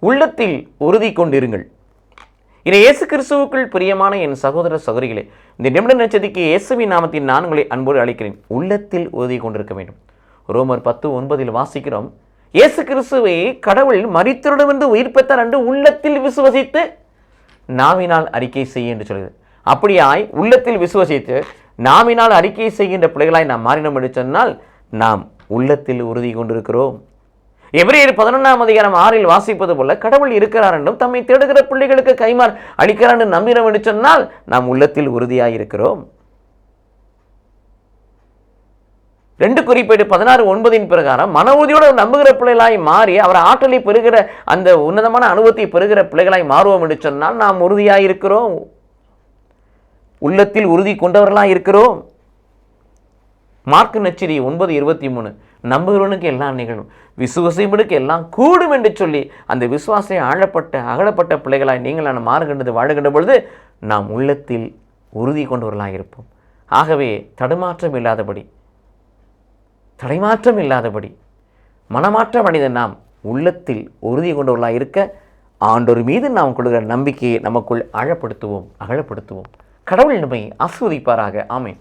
உள்ளத்தில் உறுதி கொண்டிருங்கள். இதை இயேசு கிறிஸ்துவுக்குள் பிரியமான என் சகோதர சகோதரிகளே, இந்த நிமிட நட்சத்திற்கு இயேசுவின் நாமத்தின் நான் உங்களை அன்போடு அழைக்கிறேன். உள்ளத்தில் உறுதி கொண்டிருக்க வேண்டும். ரோமர் 10:9 வாசிக்கிறோம், இயேசு கிறிஸ்துவை கடவுள் மரித்தோரிடமிருந்து உயிர் பெற்றார் என்று உள்ளத்தில் விசுவசித்து நாவினால் அறிக்கை செய்ய என்று சொல்கிறது. அப்படியாய் உள்ளத்தில் விசுவசித்து நாவினால் அறிக்கை செய்கின்ற பிள்ளைகளாய் நாம் மாறினோம் என்று சொன்னால் நாம் உள்ளத்தில் உறுதி கொண்டிருக்கிறோம். எபிரேயர் 11:6 வாசிப்பது போல கடவுள் இருக்கிறார் என்றும் தம்மை தேடுகிற பிள்ளைகளுக்கு கைமாறு அளிக்கிறார் என்று நம்பினோம் என்று சொன்னால் நாம் உள்ளத்தில் உறுதியாய் இருக்கிறோம். 2 குறிப்பேடு 16:9 பிரகாரம் மன உறுதியோடு நம்புகிற பிள்ளைகளாய் மாறி அவர் ஆற்றலை பெறுகிற அந்த உன்னதமான அனுபவத்தை பெறுகிற பிள்ளைகளாய் மாறுவோம் என்று சொன்னால் நாம் உறுதியாய் இருக்கிறோம். உள்ளத்தில் உறுதி கொண்டவர்களாய் இருக்கிறோம். மார்க்கு நற்செய்தி 9:23 நம்புகிறவனுக்கு எல்லாம் நிகழும், விசுவாசிப்பவனுக்கு எல்லாம் கூடும் என்று சொல்லி அந்த விசுவாசத்தை அகலப்பட்ட பிள்ளைகளாய் நீங்கள் நான் மாறுகின்றது வாழுகின்ற பொழுது நாம் உள்ளத்தில் உறுதி கொண்டவர்களாக இருப்போம். ஆகவே தடுமாற்றம் இல்லாதபடி மனமாற்றம் அடைந்த நாம் உள்ளத்தில் உறுதி கொண்டவர்களாக இருக்க ஆண்டவர் மீது நாம் கொடுக்கிற நம்பிக்கையை நமக்குள் அகலப்படுத்துவோம். கடவுள் நம்மை ஆசீர்வதிப்பாராக. ஆமென்.